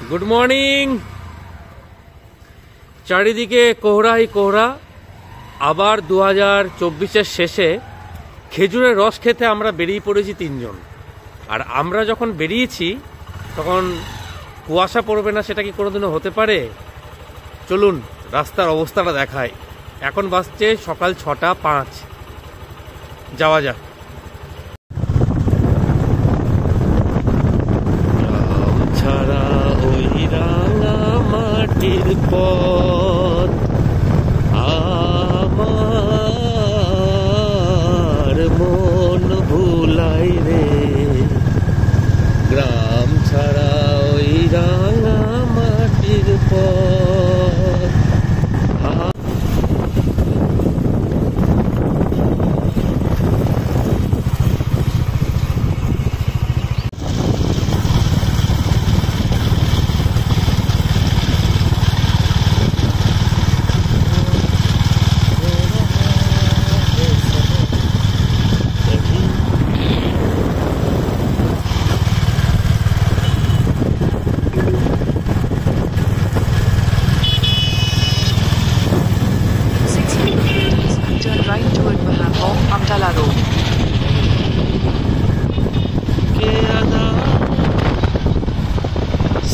Good morning. চারিদিকে কোহরাই কোহরা। আবার 2024-এর শেষে খেজুরের রস খেতে আমরা বেরিয়ে পড়েছি 3 জন। আর আমরা যখন বেরিয়েছি তখন কুয়াশা পড়বে না সেটা কি কোনোদিনও হতে পারে? চলুন রাস্তার অবস্থাটা দেখায়। এখন বাজছে সকাল 6:05। যাওয়া যাক। ছাড়া ওই রাঙা মাটির পথ আমার মন ভুলাই রে। গ্রাম ছাড়া ওই রাঙা মাটির পথ।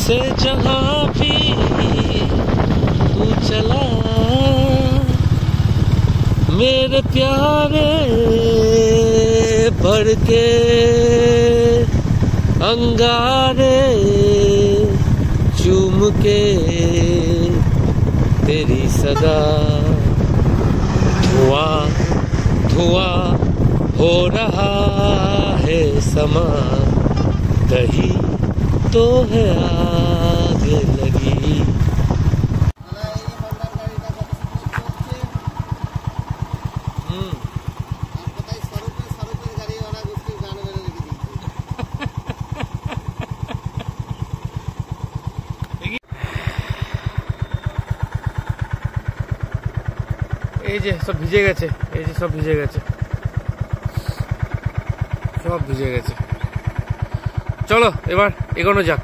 से जहाँ भी तू चला मेरे प्यारे भर के अंगारे चूम के तेरी सदा धुआं धुआं हो रहा है समा कहीं तो है आगे लगी। এই যে সব ভিজে গেছে, এই যে সব ভিজে গেছে, সব ভিজে গেছে। চলো এবার এগোনো যাক।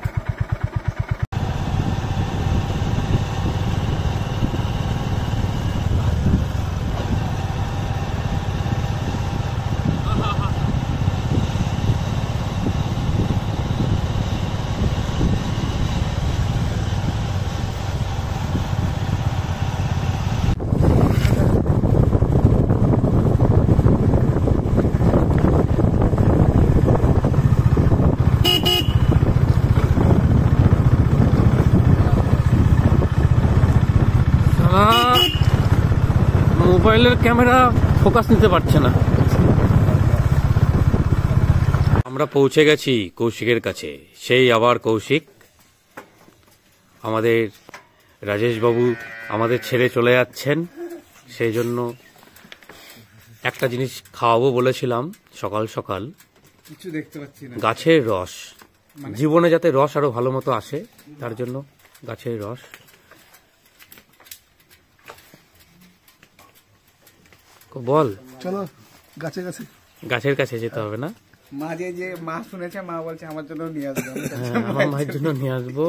মোবাইলের ক্যামেরা ফোকাস নিতে পারছে না। আমরা পৌঁছে গেছি কৌশিকের কাছে। সেই আবার কৌশিক। আমাদের রাজেশ বাবু আমাদের ছেড়ে চলে যাচ্ছেন, সেই জন্য একটা জিনিস খাওয়াবো বলেছিলাম সকাল সকাল। কিছু দেখতে পাচ্ছি না। গাছের রস, জীবনে যাতে রস আরো ভালো মতো আসে তার জন্য গাছের রস। বল। চলো গাছের কাছে যেতে হবে না? মা যে মা শুনেছে, মা বলছে আমার জন্য নিয়ে আসবো। আমার মায়ের জন্য নিয়ে আসবো।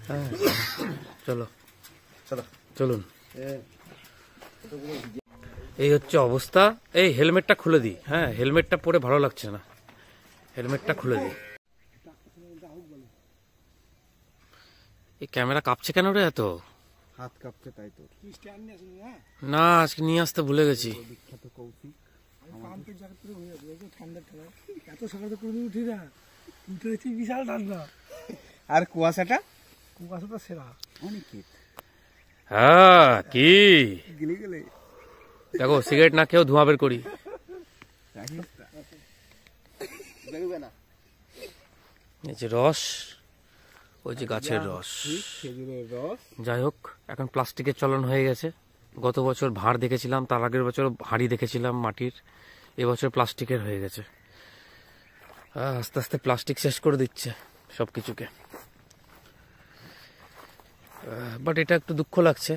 হ্যাঁ চলো চলো চলুন। এই হচ্ছে অবস্থা। এই হেলমেটটা খুলে দিই। হ্যাঁ হেলমেটটা পরে ভালো লাগছে না, হেলমেটটা খুলে দিই। এই ক্যামেরা কাঁপছে কেন রে এত? হাত কাঁপছে তাই তো। না আজকে নিয়ে আসতে ভুলে গেছি। আর কুয়াশাটা সেরা অনেক। হ্যাঁ কি দেখো, সিগারেট না খেয়েও ধোঁয়া বের করি। এই যে রস, ওই যে গাছের রস, খেজুরের রস। যাই হোক এখন প্লাস্টিকের চলন হয়ে গেছে। গত বছর ভাঁড় দেখেছিলাম, তার আগের বছর হাঁড়ি দেখেছিলাম মাটির, এবছর প্লাস্টিকের হয়ে গেছে। আস্তে আস্তে প্লাস্টিক শেষ করে দিচ্ছে সবকিছুকে। বাট এটা একটু দুঃখ লাগছে,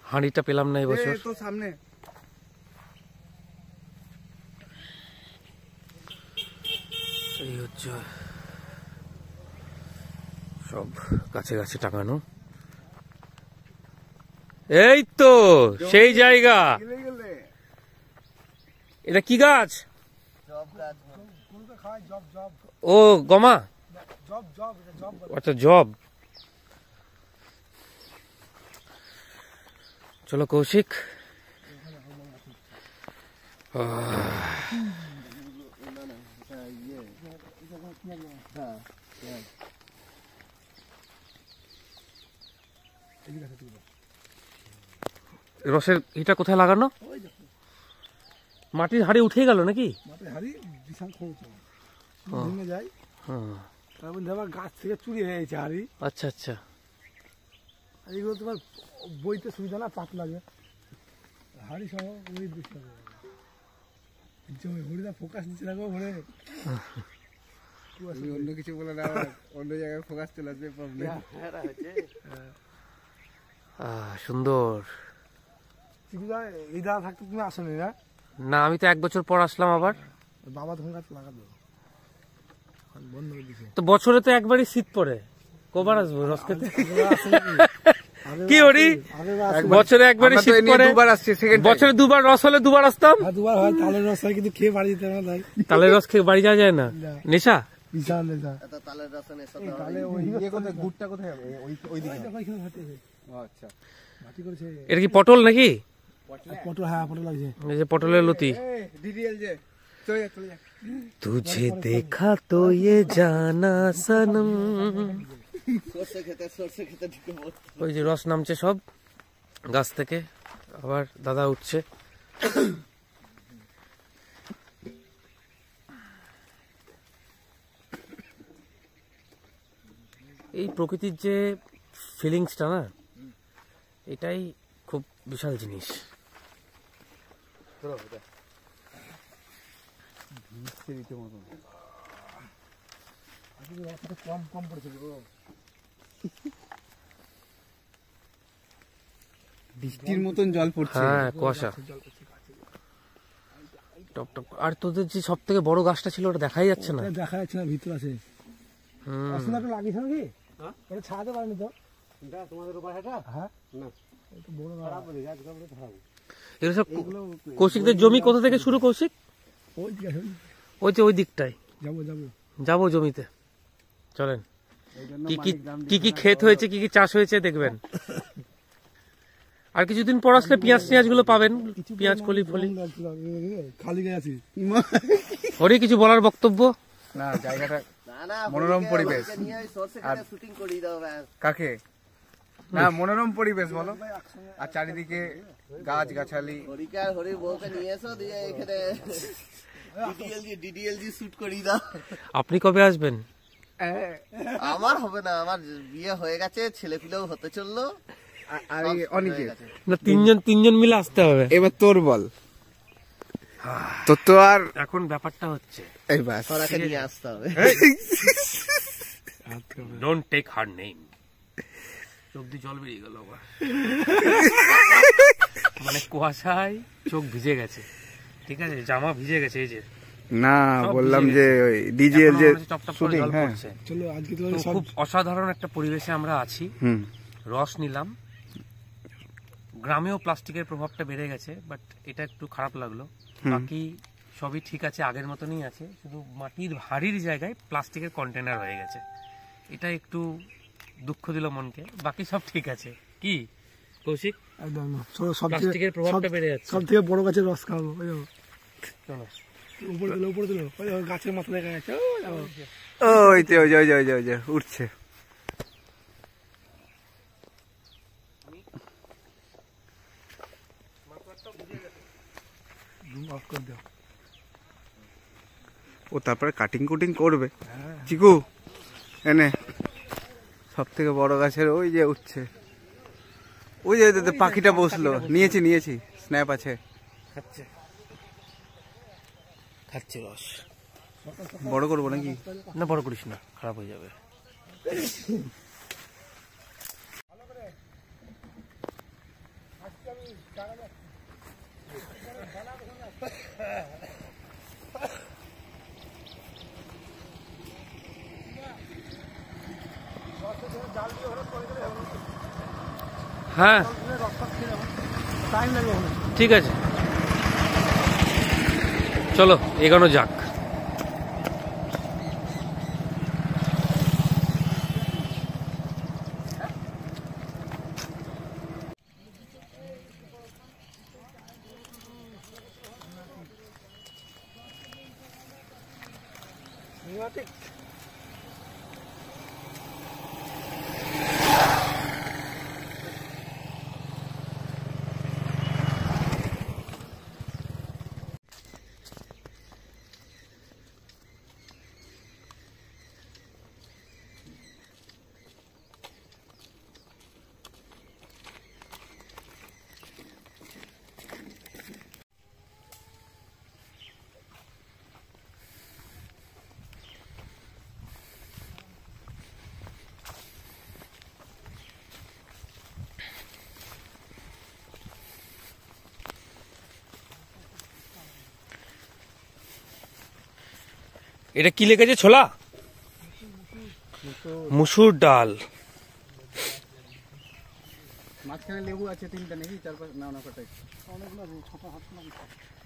হাঁড়িটা পেলাম না এবছর। সামনে এই হচ্ছে সব গাছে গাছে টাঙানো। এই তো সেই জায়গা। এটা কি গাছ? ও গমা, আচ্ছা জব। চলো কৌশিক, রসের এটা কোথায় লাগানো? মাটির হাড়ি উঠে গেল নাকি? মাটির হাড়ি বিশাল খরচ ভেঙে যায়, তারপর আবার গাছ থেকে চুরি হয়ে গেছে হাড়ি। আচ্ছা আচ্ছা, এইগুলো তোমার বইতে সুবিধা না, পাত লাগে হাড়ি সহ ওই বেশি লাগে। হরিদা ফোকাস নিচ্ছে না গো ঘরে, অন্য কিছু বলে না, অন্য জায়গায় ফোকাস চলে আসবে, প্রবলেম। সুন্দর। এই দাদা থাকতে তুমি আসনি না? না, আমি তো 1 বছর পর আসলাম আবার। বাবা তখন গাছ লাগালো, বন্ধ করে দিছে। তো বছরে তো একবারই শীত পড়ে, কবার আসবো রস খেতে? কি হরি, বছরে একবারই শীত পড়ে, বছরে 2বার রস হলে 2বার আসতাম। 2বার হয় তালের রস হয়, কিন্তু খেয়ে বাড়ি যেতে না। তালের রস খেয়ে বাড়ি যাওয়া যায় না, নেশা। বিশাল নেশা। তালের রস নেশা। তাহলে ওই কোথায় গুড়টা কোথায় হবে? ওই দিকে। আচ্ছা, মাটি করেছে। এটা কি পটল নাকি? পটল, হ্যাঁ পটল লাগছে। এই যে পটলের লতি। ডিডিএল যে চলে যা। তুঝে দেখা তো ये জানা সনম। সরষে খেতে ঢুকে পড়ছে। ওই যে রস নামছে সব গাছ থেকে, আবার দাদা উঠছে। এই প্রকৃতির যে ফিলিংসটা না, এটাই খুব বিশাল জিনিস। কম পড়েছে। বৃষ্টির মতন জল পড়ছে। হ্যাঁ, কুয়াশা টপ টপ। আর তোদের যে সব থেকে বড় গাছটা ছিল ওটা দেখাই যাচ্ছে না। দেখা যাচ্ছে না, ভিতরে আছে। আসলে একটা লাগিয়েছ নাকি? এটা ছাড়াতে পারেনি তো। তোমাদের উপর এটা? হ্যাঁ না, এটা বড় গাছ। এগুলো সব কৌশিকদের জমি। কোথা থেকে শুরু কৌশিক? ওই যে ওই দিকটায় যাবো জমিতে, চলেন। কি কি ক্ষেত হয়েছে, কি কি চাষ হয়েছে দেখবেন। আর কিছুদিন পর আসলে পেঁয়াজ গুলো পাবেন, পেঁয়াজ কলি ফলি। খালি গেছি। ওরই কিছু বলার বক্তব্য? না, জায়গাটা মনোরম পরিবেশ। কাকে না, মনোরম পরিবেশ বলো। আর চারিদিকে গাছ গাছালি। আপনি কবে আসবেন? আমার হবে না, আমার বিয়ে হয়ে গেছে, ছেলে পিলেও হতে চললো। আর অনেকে না, তিনজন মিলে আসতে হবে। এবার তোর বল, তোর তো আর এখন ব্যাপারটা হচ্ছে এই বাস নিয়ে আসতে হবে। Don't take her name. চোখ দিয়ে জল বেরিয়ে গেল আবার। মানে কুয়াশায় চোখ ভিজে গেছে, ঠিক আছে, জামা ভিজে গেছে। এই যে না, বললাম যে ওই ডিজিএল যে শুটিং। হ্যাঁ চলো, আজকে তো খুব অসাধারণ একটা পরিবেশে আমরা আছি। রস নিলাম। গ্রামেও প্লাস্টিকের প্রভাবটা বেড়ে গেছে, বাট এটা একটু খারাপ লাগলো। বাকি সবই ঠিক আছে, আগের মতনই আছে, শুধু মাটির হাড়ির জায়গায় প্লাস্টিকের কন্টেনার হয়ে গেছে। এটা একটু দুঃখ দিল মনকে, বাকি সব ঠিক আছে। কি কৌশিক, একদম প্লাস্টিকের প্রভাবটা বেড়ে যাচ্ছে। সব থেকে বড় গাছের রস খাবো। চলো উপরে দিল গাছের মাথা দেখা যাচ্ছে। ওই যে ওই যে ওই যে উঠছে। ও তারপরে কাটিং কুটিং করবে। চিকু এনে সব থেকে বড় গাছের ওই যে উঠছে, ওই যে পাখিটা বসলো। নিয়েছি স্ন্যাপ আছে। খাচ্ছে রস। বড় করবো নাকি? না, বড় করিস না, খারাপ হয়ে যাবে। হ্যাঁ টাইম লাগবে ওখানে। ঠিক আছে, চলো এগোনো যাক। এটা কি লেগেছে? ছোলা, মুসুর ডাল। মাঝখানে লেবু আছে 3টা নাকি 4-5 না কটাই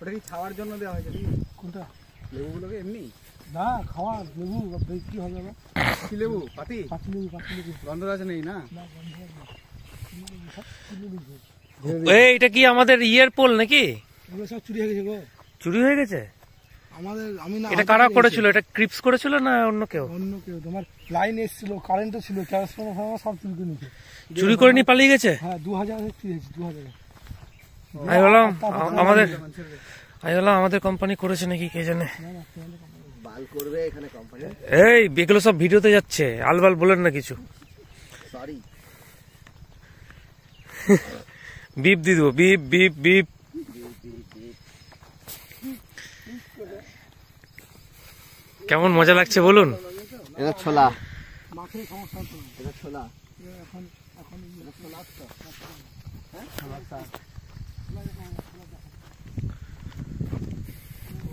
ওটা কি খাওয়ার জন্য দেওয়া হয়েছে নাকি? কোনটা? লেবুগুলোকে এমনি না খাওয়া লেবু কি হবে? কি লেবু? পাতি পাতি লেবু গন্ধ আছে নেই না? এই এটা কি আমাদের ইয়ের পোল নাকি? এগুলো সব চুরি হয়ে গেছে গো। চুরি হয়ে গেছে? আমাদের আমি না, এটা কারা করেছিল? এটা ক্রিপস করেছিল না অন্য কেউ? অন্য কেউ। তোমার লাইন এসেছিল, কারেন্টও ছিল, ট্রান্সফরমার সব চুরি করে নিয়েছে। চুরি করে নিয়ে পালিয়ে গেছে? হ্যাঁ 2000 চুরি হয়েছে, 2000। আমি বললাম আমাদের কোম্পানি করেছে নাকি কে জানে। বাল করবে এখানে কোম্পানি। এই এগুলো সব ভিডিওতে যাচ্ছে, আলবাল বলেন না কিছু। সরি। বিপ দিয়ে দেবো, বিপ বিপ বিপ। কেমন মজা লাগছে বলুন? এটা ছোলা, মাছের সমস্যা তো। এটা ছোলা। এখন এটা ছোলা তো।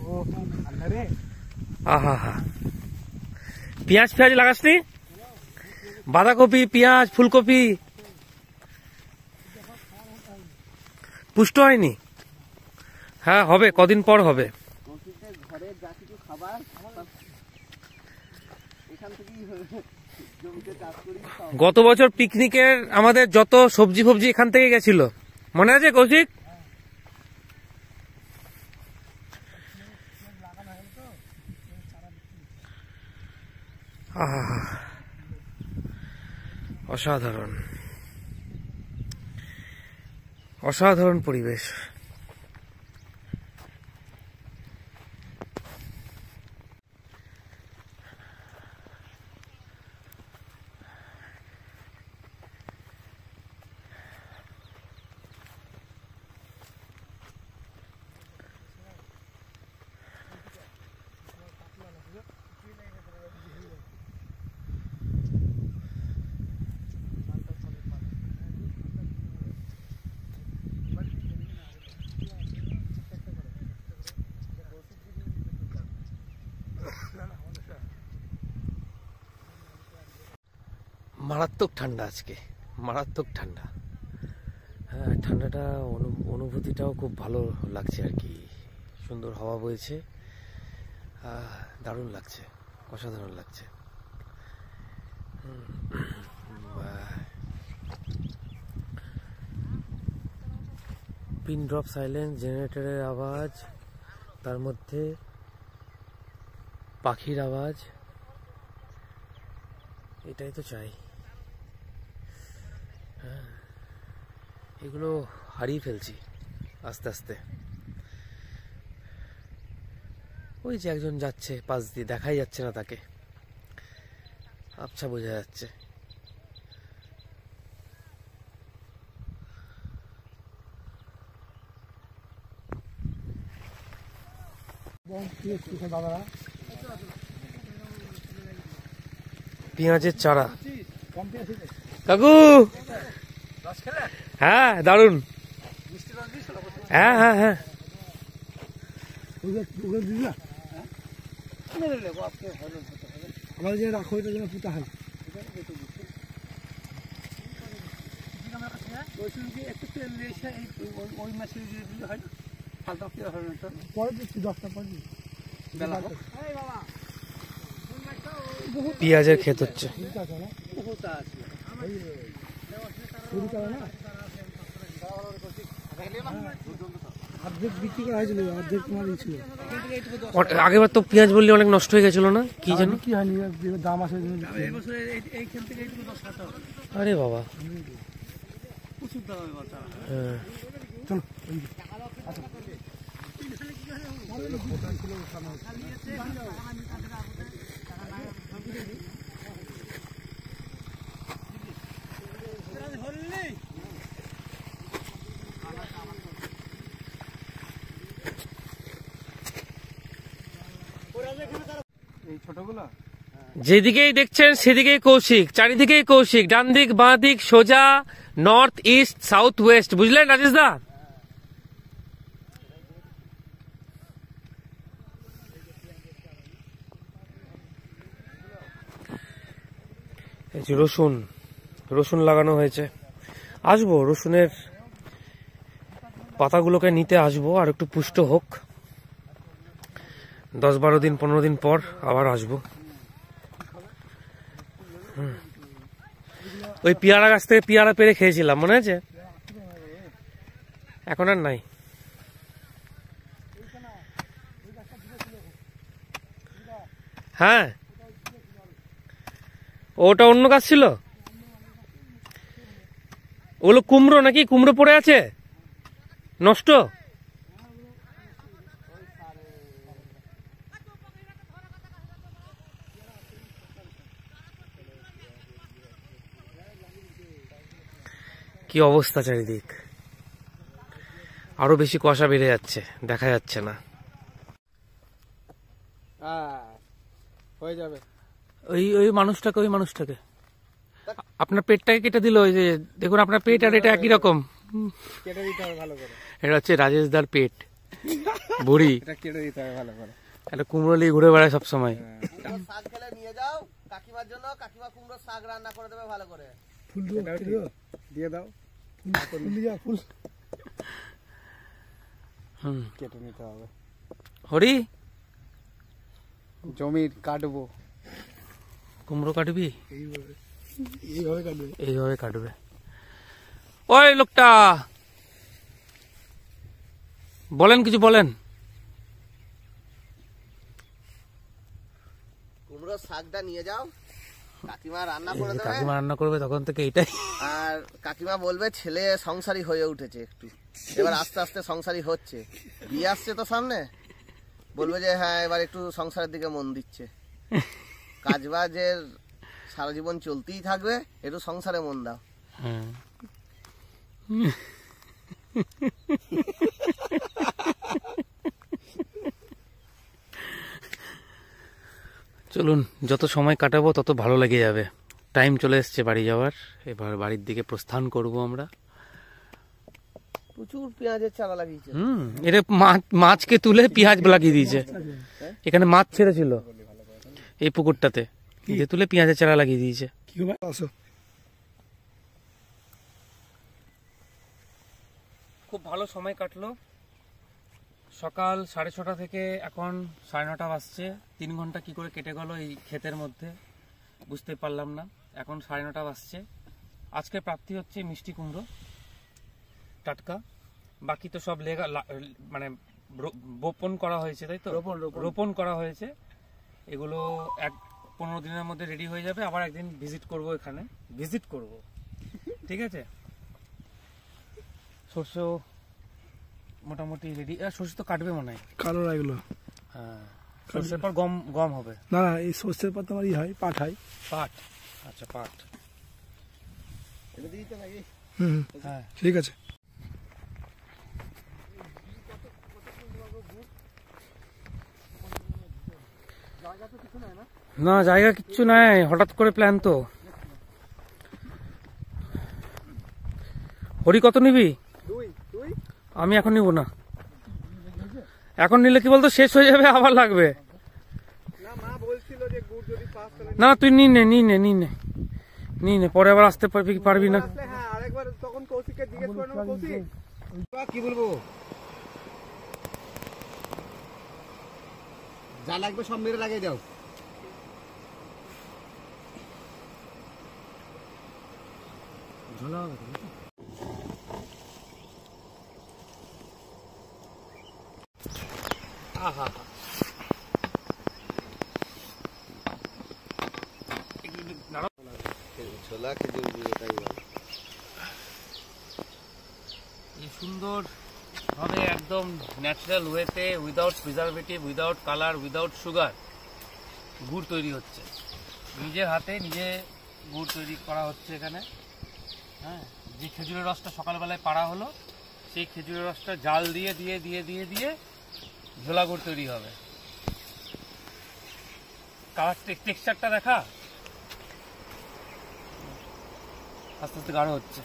ও ঠান্ডা রে। আহা হা, পেঁয়াজ ফেয়াজ লাগাসনি? বাঁধাকপি, পেঁয়াজ, ফুলকপি পুষ্ট হয়নি? হ্যাঁ হবে, কদিন পর হবে। ঘরে যা কিছু খাবার এখান থেকেই জমিতে চাষ করি। গত বছর পিকনিকের আমাদের যত সবজি ফবজি এখান থেকে গেছিল, মনে আছে কৌশিক? আহা, অসাধারণ অসাধারণ পরিবেশ। মারাত্মক ঠান্ডা আজকে, মারাত্মক ঠান্ডা। হ্যাঁ ঠান্ডাটা অনুভূতিটাও খুব ভালো লাগছে আর কি। সুন্দর হাওয়া বইছে, দারুণ লাগছে, অসাধারণ লাগছে। পিন ড্রপ সাইলেন্স, জেনারেটরের আওয়াজ, তার মধ্যে পাখির আওয়াজ, এটাই তো চাই। হ্যাঁ এগুলো হারিয়ে ফেলছি আস্তে আস্তে। ওই যে একজন যাচ্ছে পাশ দিয়ে, দেখাই যাচ্ছে না তাকে, আবছা বোঝা যাচ্ছে। দাদারা পেঁয়াজের চারা। কাকু হ্যাঁ দারুন। হ্যাঁ হ্যাঁ হ্যাঁ আমাদের যে রাখো এটা যেন পুতা হয়। বলছিলাম কি একটু তেল দিয়ে এসে ওই মাসে দিয়ে দিলে হয় না, হালকা পেঁয়াজ হবে না তো। পরে দিচ্ছি 10টা পরে দিচ্ছি। বেলা পেঁয়াজের ক্ষেত হচ্ছে। ঠিক আছে না, পুকুরটা আছে শুরু করে না, অর্ধেক বিক্রি করা হয়েছিল, অর্ধেক তোমার ছিল। আগেবার তো পেঁয়াজ বললে অনেক নষ্ট হয়ে গেছিল না, কি জানো কি হয়নি, দাম আছে এইখান থেকে এইটুকু 10 টাকা। আরে বাবা, প্রচুর দাম হবে বাচ্চা। হ্যাঁ। চলো এই ছোটগুলো যেদিকেই দেখছেন সেদিকেই কৌশিক, চারিদিকেই কৌশিক, ডান দিক বাঁ দিক সোজা, নর্থ ইস্ট সাউথ ওয়েস্ট, বুঝলেন রাজেশ দা? এই যে রসুন, রসুন লাগানো হয়েছে। আসবো রসুনের পাতাগুলোকে নিতে আসবো, আর একটু পুষ্ট হোক, 10-12 দিন 15 দিন পর আবার আসবো। ওই পেয়ারা গাছ থেকে পেয়ারা পেরে খেয়েছিলাম, মনে আছে? এখন আর নাই। হ্যাঁ, ওটা অন্য গাছ ছিল। ওগুলো কুমড়ো নাকি? কুমড়ো পড়ে আছে নষ্ট? কি অবস্থা চারিদিক, আরো বেশি কুয়াশা বেড়ে যাচ্ছে, দেখা যাচ্ছে না। হয়ে যাবে। ওই ওই মানুষটাকে, ওই মানুষটাকে, আপনার পেটটাকে কেটে দিল। ওই যে দেখুন, আপনার পেট আর এটা একই রকম। কেটে দিতে হবে ভালো করে, এটা হচ্ছে রাজেশ দার পেট, বুড়ি। এটা কেটে দিতে হবে ভালো করে। একটা কুমড়ো নিয়ে ঘুরে বেড়ায় সবসময়। শাক খেলে নিয়ে যাও কাকিমার জন্য, কাকিমা কুমড়োর শাক রান্না করে দেবে ভালো করে। ফুল দিয়ে দাও, ফুল দিয়ে ফুল কেটে নিতে হবে। হরি, জমির কাটবো, কুমড়ো কাটবি? এইভাবে কাটবে। এইভাবে কাটবে। ওই লোকটা বলেন, কিছু বলেন। কুমড়োর শাকটা নিয়ে যাও, কাকিমা রান্না করে দেবে। কাকিমা রান্না করবে তখন থেকে এইটাই। আর কাকিমা বলবে ছেলে সংসারী হয়ে উঠেছে একটু, এবার আস্তে আস্তে সংসারী হচ্ছে, বিয়ে আসছে তো সামনে, বলবে যে হ্যাঁ এবার একটু সংসারের দিকে মন দিচ্ছে। কাজবাজের সারা জীবন চলতেই থাকবে, একটু সংসারে মন দাও। হ্যাঁ, চলুন, যত সময় কাটাবো তত ভালো লেগে যাবে। টাইম চলে এসছে বাড়ি যাওয়ার, এবার বাড়ির দিকে প্রস্থান করব আমরা। প্রচুর পেঁয়াজের চারা লাগিয়েছে। এটা মাছকে তুলে পেঁয়াজ লাগিয়ে দিয়েছে। এখানে মাছ ছেড়েছিল এই পুকুরটাতে, যে তুলে পেঁয়াজের চারা লাগিয়ে দিয়েছে। খুব ভালো সময় কাটলো। সকাল 6:30 থেকে এখন 9:30 বাজছে। 3 ঘন্টা কি করে কেটে গেল এই ক্ষেতের মধ্যে বুঝতে পারলাম না। এখন 9:30 বাজছে। আজকে প্রাপ্তি হচ্ছে মিষ্টি কুমড়ো টাটকা, বাকি তো সব মানে বপন করা হয়েছে, তাই তো? রোপণ করা হয়েছে। এগুলো 15 দিনের মধ্যে রেডি হয়ে যাবে। আবার একদিন ভিজিট করব, এখানে ভিজিট করব, ঠিক আছে? সর্ষে মোটামুটি রেডি। সর্ষে তো কাটবে মনে হয়, কালো এগুলো। হ্যাঁ, সর্ষের পর গম হবে না, এই সর্ষের পর তোমার হয় পাট হয়। পাট, আচ্ছা পাট। হ্যাঁ ঠিক আছে। না, জায়গা কিচ্ছু নাই, হঠাৎ করে প্ল্যান তো। হরি কত নিবি? আমি এখন নিব না, এখন নিলে কি বলতো শেষ হয়ে যাবে, আবার লাগবে। না তুই নিয়ে নে, নিয়ে নে, পরে আবার আসতে পারবি কি পারবি না। হ্যাঁ আরেকবার তখন কৌশিককে জিজ্ঞেস করে নেবো। কৌশিক কি বলবো, যা লাগবে সব মেরে লাগিয়ে যাও। ঝোলা হবে তো। আহা, ছোলা খেজুর গুড় এটাই বলে। এই সুন্দর ভাবে একদম ন্যাচারাল ওয়েতে, without preservative, without colour, without sugar গুড় তৈরি হচ্ছে। নিজের হাতে নিজে গুড় তৈরি করা হচ্ছে এখানে। হ্যাঁ, যে খেজুরের রসটা সকালবেলায় পাড়া হলো, সেই খেজুরের রসটা জাল দিয়ে দিয়ে দিয়ে দিয়ে দিয়ে ঝোলা গুড় তৈরি হবে। কালার টেক্সচারটা দেখা, আস্তে আস্তে গাঢ় হচ্ছে।